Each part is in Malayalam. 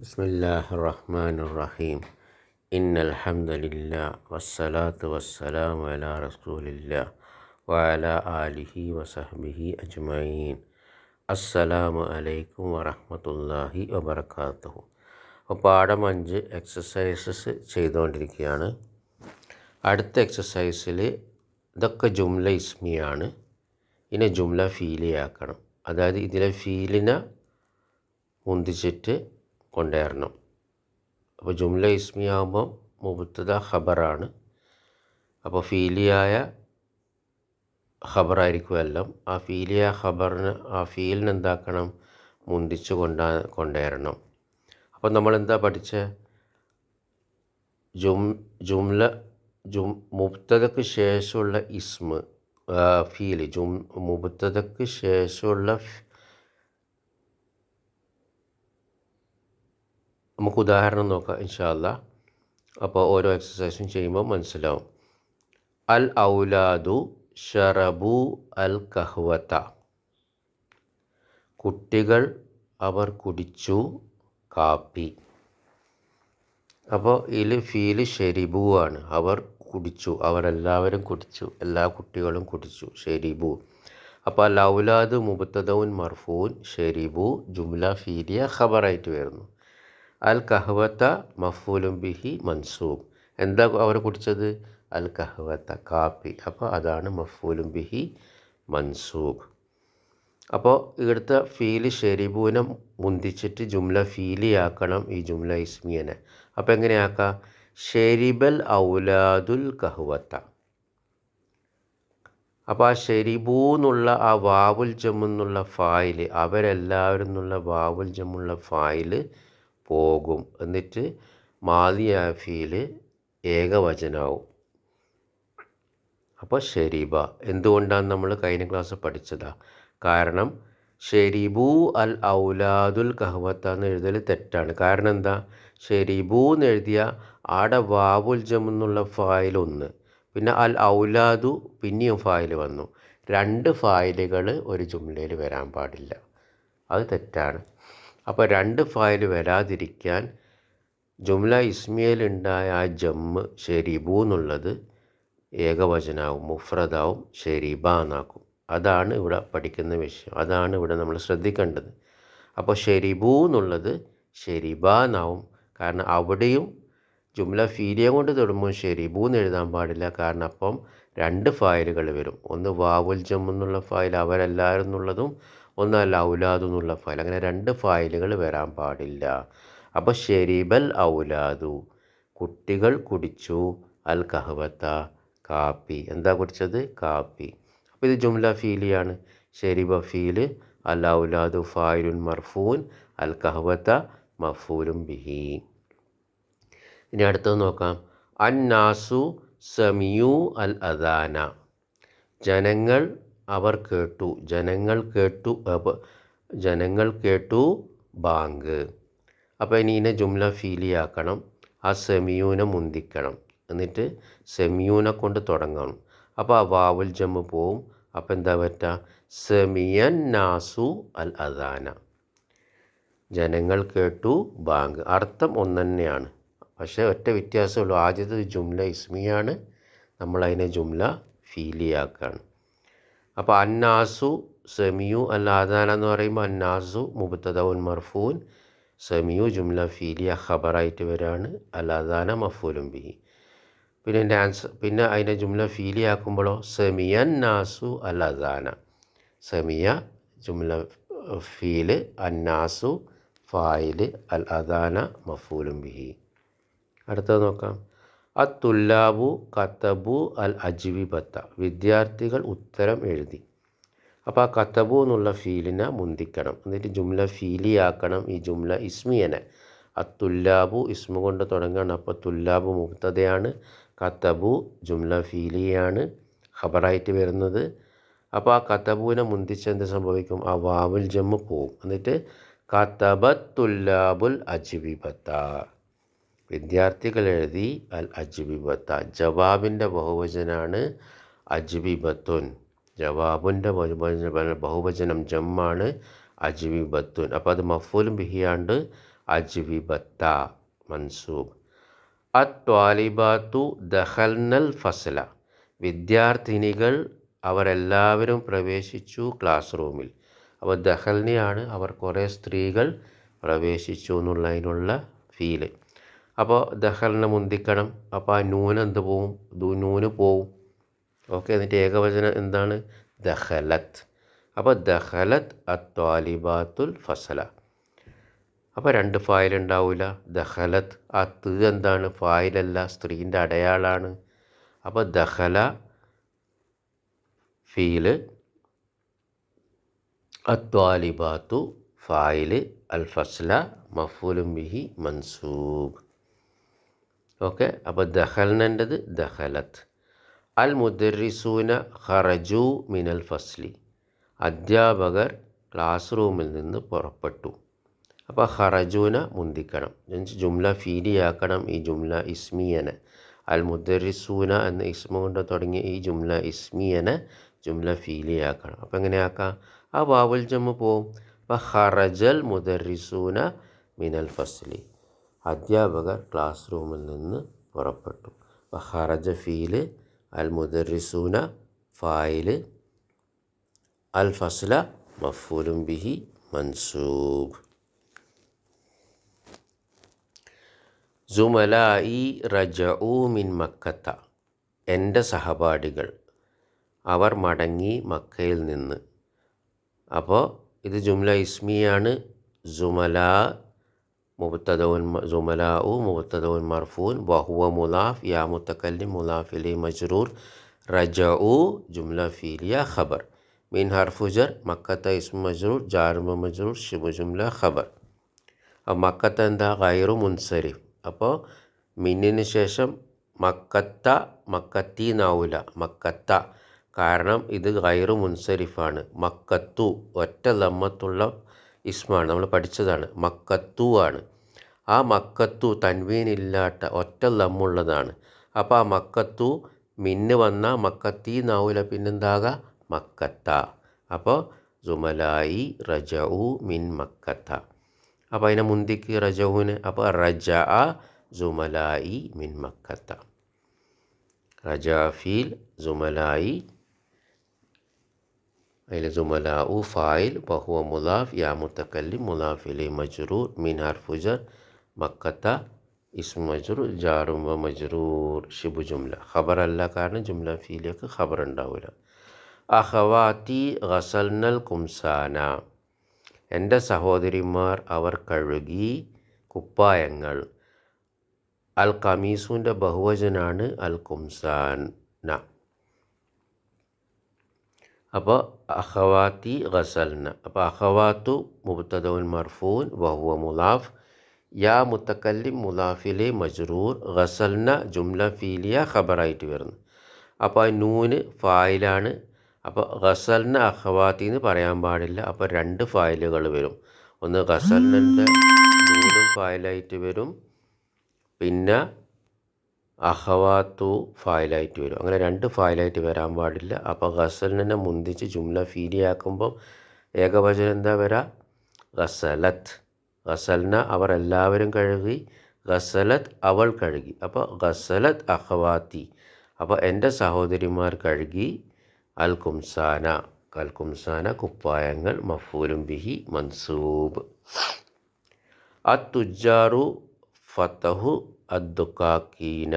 ബിസ്മില്ലാഹിർ-റഹ്മാനിർ-റഹീം. ഇന്നൽഹംദുലില്ലാഹ് വസ്സലാത്തു വസ്സലാമു അലാ റസൂലില്ലാഹ് വഅലാ ആലിഹി വസഹ്ബിഹി അജ്മഈൻ. അസ്സലാമു അലൈക്കും വറഹ്മത്തുള്ളാഹി വബറകാതുഹു. പാഠം 5 എക്സസൈസസ് ചെയ്തുകൊണ്ടിരിക്കുകയാണ്. അടുത്ത എക്സസൈസിൽ ഇതൊക്കെ ജുംല ഇസ്മിയാണ്. ഇതിനെ ജുംല ഫീലിയാക്കണം. അതായത് ഇതിലെ ഫീലിനെ മുന്തിച്ചിട്ട് കൊണ്ടുവരണം. അപ്പോൾ ജുംല ഇസ്മിയാകുമ്പം മുബ്തദ ഖബറാണ്. അപ്പോൾ ഫീലിയായ ഖബറായിരിക്കും എല്ലാം. ആ ഫീലിയായ ഖബറിന് ആ ഫീലിന് എന്താക്കണം, മുന്തിച്ച് കൊണ്ടുവരണം. അപ്പം നമ്മളെന്താ പഠിച്ചത്? മുബ്തദക്ക് ശേഷമുള്ള ഇസ്മ് ഫീല് മുബ്തദക്ക് ശേഷമുള്ള നമുക്ക് ഉദാഹരണം നോക്കാം ഇൻഷാ അല്ലാഹ്. അപ്പോൾ ഓരോ എക്സസൈസും ചെയ്യുമ്പോൾ മനസ്സിലാവും. അൽ ഔലാദു ഷറബു അൽ കഹ്വത. കുട്ടികൾ അവർ കുടിച്ചു കാപ്പി. അപ്പോൾ ഇതിൽ ഫീല് ഷെരിബു ആണ്. അവർ കുടിച്ചു, അവരെല്ലാവരും കുടിച്ചു, എല്ലാ കുട്ടികളും കുടിച്ചു. ഷെരിബു. അപ്പോൾ അൽ ഔലാദ് മുബ്തദഉൻ മർഫൂൻ, ഷെരിബു ജുംല ഫീലിയ ഖബറായിട്ട് വരുന്നു. അൽ കഹ്വത മഫ്ഊലുൻ ബിഹി മൻസൂബ്. എന്താ അവർ കുടിച്ചത്? അൽ കഹ്വത, കാപ്പി. അപ്പോൾ അതാണ് മഫ്ഊലുൻ ബിഹി മൻസൂബ്. അപ്പോൾ ഇവിടുത്തെ ഫീല് ഷെരിബുവിനെ മുന്തിച്ചിട്ട് ജുംല ഫീലിയാക്കണം ഈ ജുംല ഇസ്മിയനെ. അപ്പോൾ എങ്ങനെയാക്കാം? ഷെരിബൽ ഔലാദുൽ കഹ്വത. അപ്പോൾ ആ ഷെരിബു എന്നുള്ള ആ വാവുൽ ജമ്മെന്നുള്ള ഫായില്, അവരെല്ലാവരും എന്നുള്ള വാവുൽ ജമ്മുള്ള ഫായില് പോകും. എന്നിട്ട് മാദിയായ ഫീല് ഏകവചനാവും. അപ്പോൾ ഷെരീബ. എന്തുകൊണ്ടാണ് നമ്മൾ കഴിഞ്ഞ ക്ലാസ് പഠിച്ചതാ? കാരണം ഷെരീബു അൽ ഔലാദുൽ കഹ്വത എന്ന് എഴുതൽ തെറ്റാണ്. കാരണം എന്താ? ഷെരീബു എന്ന് എഴുതിയ ആടെ വാവുൽ ജം എന്നുള്ള ഫായിൽ ഒന്ന്, പിന്നെ അൽ ഔലാദു പിന്നെയും ഫായിൽ വന്നു. 2 ഫായിലുകൾ ഒരു ജുംലയിൽ വരാൻ പാടില്ല. അത് തെറ്റാണ്. അപ്പോൾ 2 ഫായിൽ വരാതിരിക്കാൻ ജുംല ഇസ്മിയയിലുണ്ടായ ആ ജമ്മ് ഷെരിബു എന്നുള്ളത് ഏകവചനാവും, മുഫ്രദാവും, ഷെരീബ എന്നാക്കും. അതാണ് ഇവിടെ പഠിക്കുന്ന വിഷയം. അതാണ് ഇവിടെ നമ്മൾ ശ്രദ്ധിക്കേണ്ടത്. അപ്പോൾ ഷെരിബു എന്നുള്ളത് ഷെരീബ എന്നാവും. കാരണം അവിടെയും ജുംല ഫീലിയ കൊണ്ട് തൊടുമ്പോൾ ഷെരിബു എന്ന് എഴുതാൻ പാടില്ല. കാരണം അപ്പം 2 ഫായിലുകൾ വരും. ഒന്ന് വാവുൽ ജം എന്നുള്ള ഫായിൽ അവരെല്ലാവരും എന്നുള്ളതും, ഒന്ന് അൽ ഔലാദു എന്നുള്ള ഫായിൽ. അങ്ങനെ 2 ഫായിലുകൾ വരാൻ പാടില്ല. അപ്പോൾ ഷെരീബൽ ഔലാദു, കുട്ടികൾ കുടിച്ചു, അൽ കഹ്വത, കാപ്പി. എന്താ കുടിച്ചത്? കാപ്പി. അപ്പോൾ ഇത് ജുംല ഫീലിയാണ്. ഷെരിബ ഫീല്, അൽ ഔലാദു ഫായിലുൻ മർഫൂൻ, അൽ കഹ്വത മഫ്ഊലുൻ ബിഹി. ഇനി അടുത്തത് നോക്കാം. അന്നാസു സമിയു അൽ അദാന. ജനങ്ങൾ അവർ കേട്ടു, ജനങ്ങൾ കേട്ടു ബാങ്ക്. അപ്പോൾ ഇനി ഇതിനെ ജുംല ഫീലിയാക്കണം. ആ സെമിയൂനെ മുന്തിക്കണം. എന്നിട്ട് സെമിയൂനെ കൊണ്ട് തുടങ്ങണം. അപ്പോൾ ആ വാവുൽ ജമ്മ് പോവും. അപ്പോൾ എന്താ പറ്റുക? സെമിയൻ നാസു അൽ അദാന. ജനങ്ങൾ കേട്ടു ബാങ്ക്. അർത്ഥം ഒന്ന് തന്നെയാണ്, പക്ഷേ ഒറ്റ വ്യത്യാസമുള്ളൂ. ആദ്യത്തെ ജുംല ഇസ്മിയാണ്, നമ്മളതിനെ ജുംല ഫീലിയാക്കുകയാണ്. അപ്പോൾ അന്നാസു സെമിയു അൽ അദാന എന്ന് പറയുമ്പോൾ അന്നാസു മുബ്തദഉൻ മർഫൂൻ, സെമിയു ജുംല ഫീലിയ ഖബറായിട്ട് വരാണ്, അൽ അദാന മഫ്ഊലുൻ ബിഹി. പിന്നെ അതിനെ ജുംല ഫീലിയാക്കുമ്പോഴോ സെമിയൻ നാസു അൽ അദാന. സെമിയ ജുംല ഫീല്, അന്നാസു ഫായില്, അൽ അദാന മഫ്ഊലുൻ ബിഹി. അടുത്തത് നോക്കാം. അത്തുല്ലാബു കതബു അൽ അജ്വിബത്ത. വിദ്യാർത്ഥികൾ ഉത്തരം എഴുതി. അപ്പോൾ ആ കതബു എന്നുള്ള ഫീലിനെ മുന്തിക്കണം. എന്നിട്ട് ജുംല ഫീലിയാക്കണം ഈ ജുംല ഇസ്മിയനെ. അത്തുല്ലാബു ഇസ്മു കൊണ്ട് തുടങ്ങുകയാണ്. അപ്പോൾ തുല്ലാബു മുബ്തദയാണ്, കതബു ജുംല ഫീലിയാണ്, ഖബറായിട്ട് വരുന്നത്. അപ്പോൾ ആ കതബുവിനെ മുന്തിച്ച് എന്ത് സംഭവിക്കും? ആ വാവുൽ ജമ്മ് പോവും. എന്നിട്ട് കതബത്തുല്ലാബുൽ അജ്വിബത്ത. വിദ്യാർത്ഥികൾ എഴുതി അൽ അജ്വിബത്ത. ജവാബിൻ്റെ ബഹുവചനാണ് അജ്വിബത്തുൻ. ജവാബിൻ്റെ ബഹുവചനം ജമ്മാണ് അജ്വിബത്തുൻ. അപ്പോൾ അത് മഫ്ഊലുൻ ബിഹിയാണ്ട് അജ്വിബത്ത മൻസൂബ്. അത്വാലിബാത്തു ദഖൽനൽ ഫസ്ല, വിദ്യാർത്ഥിനികൾ അവരെല്ലാവരും പ്രവേശിച്ചു ക്ലാസ് റൂമിൽ. അപ്പോൾ ദഖൽനെയാണ് അവർ കുറേ സ്ത്രീകൾ പ്രവേശിച്ചു എന്നുള്ളതിനുള്ള ഫീല്. അപ്പോൾ ദഖലിനെ മുന്തിക്കണം. അപ്പോൾ ആ നൂന് എന്ത് പോവും? നൂന് പോവും. ഓക്കെ, എന്നിട്ട് ഏകവചനം എന്താണ്? ദഖലത്ത്. അപ്പോൾ ദഖലത്ത് അത്വാലിബാത്തുൽ ഫസല. അപ്പോൾ രണ്ട് ഫായിൽ ഉണ്ടാവില്ല. ദഖലത്ത് ആ ത് എന്താണ്? ഫായിലല്ല, സ്ത്രീൻ്റെ അടയാളാണ്. അപ്പോൾ ദഖല ഫീല്, അത്വാലിബാത്തു ഫായില്, അൽ ഫസ്ല മഫൂലും ബിഹി മൻസൂബ്. ഓക്കെ, അപ്പോൾ ദഖൽനൻ്റെത് ദഖലത്ത്. അൽ മുദർരിസൂന ഖറജു മിനൽ ഫസ്ലി, അധ്യാപകർ ക്ലാസ് റൂമിൽ നിന്ന് പുറപ്പെട്ടു. അപ്പോൾ ഖറജൂന മുന്തിക്കണം, ജുംല ഫീലിയാക്കണം ഈ ജുംല ഇസ്മിയനെ. അൽ മുദർരിസൂന എന്ന ഇസ്മ കൊണ്ട് തുടങ്ങിയ ഈ ജുംല ഇസ്മിയനെ ജുംല ഫീലിയാക്കണം. അപ്പോൾ എങ്ങനെയാക്കാം? ആ വാവുൽ ജമ്മ് പോവും. അപ്പോൾ ഖറജൽ മുദർരിസൂന മിനൽ ഫസ്ലി, അധ്യാപകർ ക്ലാസ് റൂമിൽ നിന്ന് പുറപ്പെട്ടു. അപ്പോൾ ഖറജ ഫീല്, അൽ മുദർരിസൂന ഫായില്, അൽ ഫസ്ല മഫൂലും ബിഹി മൻസൂബ്. സുമലായി റജഉ മിൻ മക്കത്ത, എൻ്റെ സഹപാഠികൾ അവർ മടങ്ങി മക്കയിൽ നിന്ന്. അപ്പോൾ ഇത് ജുംല ഇസ്മിയാണ്. സുമലാ മുബ്തദഉൻ, സുമലാഉ മുബ്തദഉൻ മർഫൂൻ വഹുവ മുലാഫ് യാ മുത്തക്കല്ലിം മുലാഫ് ഇലൈഹി മജ്റൂർ. റജഉ ജുംല ഫീലിയ ഖബർ. മിൻ ഹർഫു ജർ, മക്കത്ത ഇസ്മു മജ്റൂർ, ജാർ മജ്റൂർ, ശിബു ജുംല ഖബർ. അപ്പോൾ മക്കത്ത എന്താ? ഗൈറു മുൻസരിഫ്. അപ്പോൾ മിന്നിന് ശേഷം മക്കത്ത, മക്കത്തി എന്നാവില്ല, മക്കത്ത. കാരണം ഇത് ഗൈറു മുൻസരിഫാണ്. മക്കത്തു ഒറ്റ ലമ്മത്തുള്ള ഇസ്മാണ്, നമ്മൾ പഠിച്ചതാണ്. മക്കത്തു ആണ്. ആ മക്കത്തു തൻവീനില്ലാത്ത ഒറ്റ ലമ്മുള്ളതാണ്. അപ്പോൾ ആ മക്കത്തു മിന്ന് വന്ന മക്കത്തി എന്നാവില്ല, പിന്നെന്താകാം? മക്കത്ത. അപ്പോൾ സുമലായി റജഉ മിൻ മക്കത്ത. അപ്പോൾ അതിനെ മുന്തിക്ക് റജഉന്. അപ്പോൾ റജഅ സുമലായി മിൻ മക്കത്ത. റജഅ ഫീൽ, സുമലായി അതിൽ സുമലാഉ ഫായിൽ വഹുവ മുലാഫ് യാ മുത്തക്കല്ലിം മുലാഫ് ഇലൈഹി മജ്റൂർ, മിൻ ഹർഫു ജർ, മക്കത്ത ഇസ്മു മജ്റൂർ, ജാറും വ മജ്റൂർ, ശിബു ജുംല ഖബർ അല്ല, കാരണം ജുംല ഫീലിലേക്ക് ഖബർ ഉണ്ടാവില്ല. അഖവാത്തി ഗസൽനൽ കുംസാന, എൻ്റെ സഹോദരിമാർ അവർ കഴുകി കുപ്പായങ്ങൾ. അൽ ഖമീസുൻ്റെ ബഹുവചനാണ് അൽ കുംസാന. അപ്പോൾ അഖവാത്തി ഗസൽന. അപ്പോൾ അഖവാത്തു മുബ്തദഉൻ മർഫൂൻ വഹുവ മുലാഫ് യാ മുത്തക്കല്ലിം മുലാഫിലെ മജ്റൂർ, ഗസൽന ജുംല ഫീലിയ ഖബറായിട്ട് വരുന്നു. അപ്പോൾ ആ നൂന് ഫായിലാണ്. അപ്പോൾ ഗസൽന അഖവാത്തി എന്ന് പറയാൻ പാടില്ല. അപ്പോൾ രണ്ട് ഫായിലുകൾ വരും. ഒന്ന് ഗസൽനൻ്റെ നൂനും ഫായിലായിട്ട് വരും, പിന്നെ അഖവാത്തു ഫായിലായിട്ട് വരും. അങ്ങനെ രണ്ട് ഫായിലായിട്ട് വരാൻ പാടില്ല. അപ്പോൾ ഗസലിനെ മുന്തിച്ച് ജുംല ഫീലിയാക്കുമ്പം ഏകവചനം എന്താ വരാ? ഗസലത്ത്. ഗസൽന അവർ എല്ലാവരും കഴുകി, ഗസലത്ത് അവൾ കഴുകി. അപ്പോൾ ഗസലത്ത് അഖവാത്തി, അപ്പോൾ എൻ്റെ സഹോദരിമാർ കഴുകി. അൽ കുംസാന, അൽ കുംസാന കുപ്പായങ്ങൾ, മഫൂലും ബിഹി മൻസൂബ്. അത്തുജാറു ഫതഹു അദ്ദുക്കാക്കീന,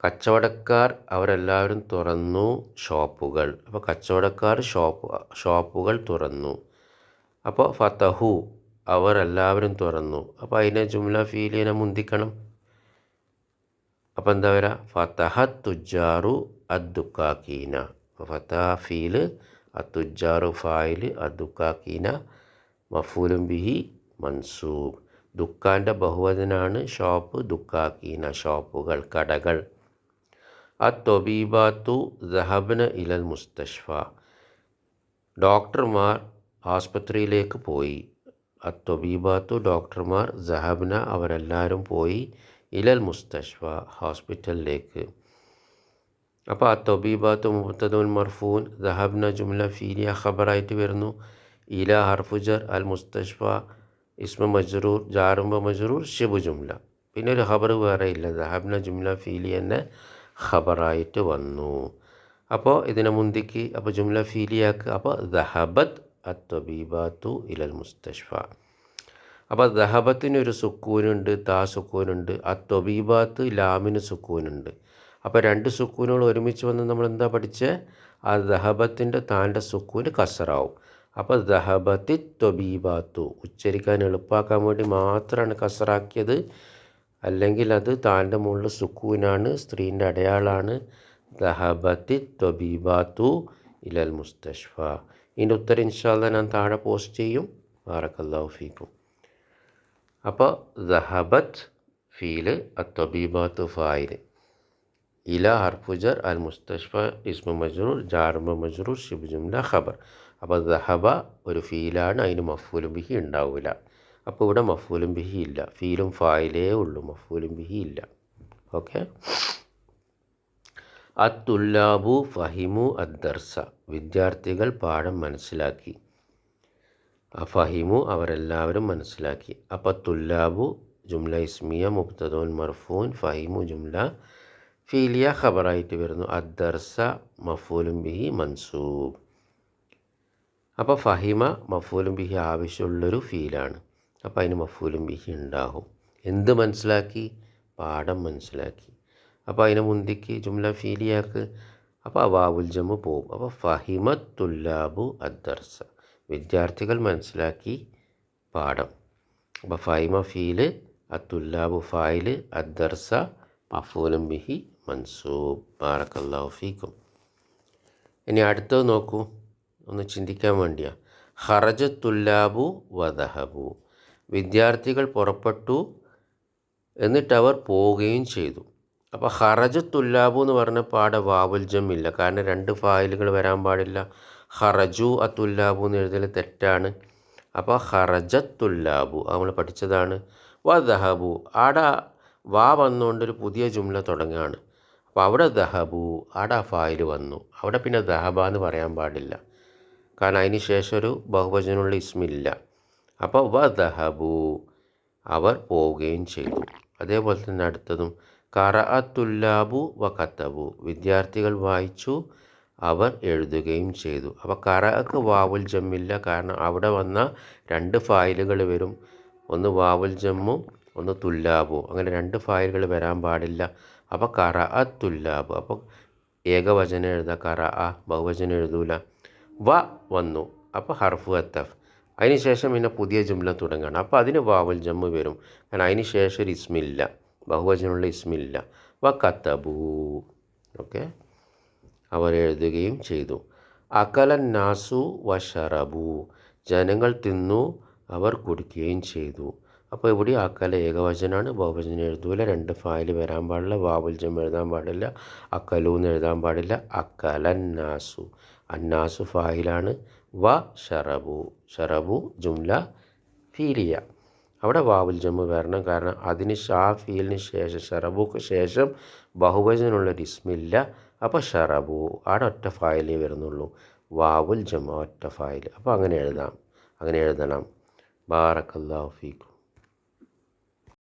കച്ചവടക്കാർ അവരെല്ലാവരും തുറന്നു ഷോപ്പുകൾ. അപ്പോൾ കച്ചവടക്കാർ ഷോപ്പുകൾ തുറന്നു. അപ്പോൾ ഫതഹു അവർ എല്ലാവരും തുറന്നു. അപ്പോൾ അതിനെ ജുംല ഫീലിനെ മുന്തിക്കണം. അപ്പോൾ എന്താ വരാ? ഫതഹത് തുജാറു അദ്ദുക്കാക്കീന. അപ്പോൾ ഫതഹ ഫീല്, അത്തുജാറു ഫായില്, അദ്ദുക്കാക്കീന മഫൂലും ബിഹി മൻസൂബ്. ദുക്കാൻ്റെ ബഹുവചനാണ് ഷോപ്പ്, ദുക്കാക്കീന ഷോപ്പുകൾ, കടകൾ. അത്തൊബീബാത്തു ദഹബ്ന ഇലൽ മുസ്തഷ്ഫ, ഡോക്ടർമാർ ആസ്പത്രിയിലേക്ക് പോയി. അത്തൊബീബാത്തു ഡോക്ടർമാർ, ദഹബ്ന അവരെല്ലാവരും പോയി, ഇലൽ മുസ്തഷ്ഫ ഹോസ്പിറ്റലിലേക്ക്. അപ്പോൾ അത്തൊബീബാത്തു മുബ്തദഉൻ മർഫൂൻ, ദഹബ്ന ജുംല ഫീലിയ ഖബറായിട്ട് വരുന്നു. ഇല ഹർഫുജർ, അൽ മുസ്തഷ്ഫ ഇസ്മ മജ്റൂർ ജാറും മജ്റൂർ ഷിബു ജുംല. പിന്നെ ഒരു ഖബർ വേറെ ഇല്ല, ദഹബ്ന ജുംല ഫീലി തന്നെ ഖബറായിട്ട് വന്നു. അപ്പോൾ ഇതിനെ മുന്തിക്ക് അപ്പോൾ ജുംല ഫീലിയാക്ക്. അപ്പോൾ ദഹബത്ത് അത്വബീബാത്തു ഇലൽ മുസ്തഷ്ഫ. അപ്പോൾ ദഹബത്തിനൊരു സുക്കൂനുണ്ട്, താ സുക്കൂനുണ്ട്. അത്വബീബാത്ത് ലാമിന് സുക്കൂനുണ്ട്. അപ്പോൾ രണ്ട് സുക്കൂനുകൾ ഒരുമിച്ച് വന്ന് നമ്മൾ എന്താ പഠിച്ചത്? ആ ദഹബത്തിൻ്റെ താൻ്റെ സുക്കൂന് കസറാവും. അപ്പോൾ ദഹബത്തി ത്വബീബാത്തു ഉച്ചരിക്കാൻ എളുപ്പമാക്കാൻ വേണ്ടി മാത്രമാണ് കസറാക്കിയത്. അല്ലെങ്കിൽ അത് താൻ്റെ മുകളിൽ സുക്കൂനാണ്, സ്ത്രീൻ്റെ അടയാളാണ്. ദഹബത്തി ത്വബീബാത്തു ഇലൽ മുസ്തഷ്ഫ. ഇതിൻ്റെ ഉത്തരം ഇൻഷാ അല്ലാഹ് ഞാൻ താഴെ പോസ്റ്റ് ചെയ്യും. ബാറക്കല്ലാഹു ഫീക്കും. അപ്പോൾ ദഹബത്ത് ഫീല്, അത്വബീബാത്തു ഫായിൽ, ഇല ഹർഫുജർ, അൽ മുസ്തഷ്ഫ ഇസ്മു മജ്റൂർ, ജാറും മജ്റൂർ ഷിബ് ജുംല ഖബർ. അപ്പോൾ ദഹബ ഒരു ഫീലാണ്, അതിന് മഫ്ഊലും ബിഹി ഉണ്ടാവില്ല. അപ്പോൾ ഇവിടെ മഫ്ഊലും ബിഹി ഇല്ല, ഫീലും ഫായിലേ ഉള്ളൂ, മഫ്ഊലും ബിഹി ഇല്ല. ഓക്കെ. അത്തുല്ലാബു ഫഹിമു അദ്ദർസ, വിദ്യാർത്ഥികൾ പാഠം മനസ്സിലാക്കി. ഫഹിമു അവരെല്ലാവരും മനസ്സിലാക്കി. അപ്പോൾ തുല്ലാബു ജുംല ഇസ്മിയ മുബ്തദോൻ മർഫൂൻ, ഫഹിമു ജുംല ഫീലിയ ഖബറായിട്ട് വരുന്നു. അദ്ദർസ മഫ്ഊലും ബിഹി മൻസൂബ്. അപ്പോൾ ഫഹിമ മഫ്ഊലും ബിഹി ആവശ്യമുള്ളൊരു ഫീലാണ്. അപ്പോൾ അതിന് മഫ്ഊലും ബിഹി ഉണ്ടാകും. എന്ത് മനസ്സിലാക്കി? പാഠം മനസ്സിലാക്കി. അപ്പോൾ അതിനെ മുന്തിക്ക് ജുംല ഫീലിയാക്ക്. അപ്പോൾ വാവുൽ ജമ്മു പോവും. അപ്പോൾ ഫഹിമത്ത് തുല്ലാബു അദ്ദർസ, വിദ്യാർത്ഥികൾ മനസ്സിലാക്കി പാഠം. അപ്പോൾ ഫഹിമ ഫീല്, അത്തുല്ലാബു ഫായില്, അദ്ദർസ മഫ്ഊലും ബിഹി മൻസൂബ്. ബാറക്കല്ലാഹു ഫീക്കും. ഇനി അടുത്തത് നോക്കൂ, ഒന്ന് ചിന്തിക്കാൻ വേണ്ടിയാണ്. ഖറജ തുല്ലാബു വദഹബു, വിദ്യാർത്ഥികൾ പുറപ്പെട്ടു എന്നിട്ടവർ പോവുകയും ചെയ്തു. അപ്പോൾ ഖറജ തുല്ലാബു എന്ന് പറഞ്ഞ പാടെ വാവുൽ ജം ഇല്ല, കാരണം രണ്ട് ഫായിലുകൾ വരാൻ പാടില്ല. ഖറജു അത്തുല്ലാബു എന്ന് എഴുതൽ തെറ്റാണ്. അപ്പോൾ ഖറജ തുല്ലാബു നമ്മൾ പഠിച്ചതാണ്. വദഹബു ആടെ വാ വന്നുകൊണ്ടൊരു പുതിയ ജുംല തുടങ്ങുകയാണ്. അപ്പോൾ അവിടെ ദഹബു ആടെ ഫായിൽ വന്നു, അവിടെ പിന്നെ ദഹബ എന്ന് പറയാൻ പാടില്ല, കാരണം അതിന് ശേഷം ഒരു ബഹുവചനമുള്ള ഇസ്മില്ല. അപ്പോൾ വദഹബു അവർ പോവുകയും ചെയ്തു. അതേപോലെ തന്നെ അടുത്തതും ഖറഅത്തുല്ലാബു വകതബു, വിദ്യാർത്ഥികൾ വായിച്ചു അവർ എഴുതുകയും ചെയ്തു. അപ്പോൾ ഖറഅക്ക് വാവുൽ ജമ്മില്ല, കാരണം അവിടെ വന്ന രണ്ട് ഫായിലുകൾ വരും, ഒന്ന് വാവുൽ ജമ്മും ഒന്ന് തുല്ലാബു, അങ്ങനെ രണ്ട് ഫായിലുകൾ വരാൻ പാടില്ല. അപ്പോൾ ഖറഅത്തുല്ലാബു, അപ്പോൾ ഏകവചനം എഴുതുക, ഖറഅ ബഹുവചനം എഴുതൂല. വ വന്നു, അപ്പോൾ ഹർഫു അത്തഫ്, അതിന് ശേഷം പിന്നെ പുതിയ ജുംല തുടങ്ങുകയാണ്. അപ്പോൾ അതിന് വാവുൽ ജമ്മ് വരും, കാരണം അതിന് ശേഷം ഒരു ഇസ്മില്ല, ബഹുവചനമുള്ള ഇസ്മില്ല. വ കതബു, ഓക്കെ, അവർ എഴുതുകയും ചെയ്തു. അകലൻ നാസു വ ഷറബു, ജനങ്ങൾ തിന്നു അവർ കുടിക്കുകയും ചെയ്തു. അപ്പോൾ ഇവിടെ അക്കല ഏകവചനമാണ്, ബഹുവചനം എഴുതൂല, രണ്ട് ഫായിൽ വരാൻ പാടില്ല, വാവുൽ ജം എഴുതാൻ പാടില്ല, അക്കലു എന്ന് എഴുതാൻ പാടില്ല. അക്കലൻ നാസു, അന്നാസു ഫായിലാണ്. വ ഷറബു, ഷറബു ജുംല ഫീലിയ, അവിടെ വാവുൽ ജമ്മ് വരണം, കാരണം അതിന് ഷാ ഫീലിന് ശേഷം ഷറബുക്ക് ശേഷം ബഹുവചനമുള്ളൊരു ഇസ്മില്ല. അപ്പോൾ ഷറബു അവിടെ ഒറ്റ ഫായിലേ വരുന്നുള്ളൂ, വാവുൽ ജമ്മ ഒറ്റ ഫായിൽ. അപ്പോൾ അങ്ങനെ എഴുതാം, അങ്ങനെ എഴുതണം. ബാറക്കല്ലാഹു ഫീക്കും.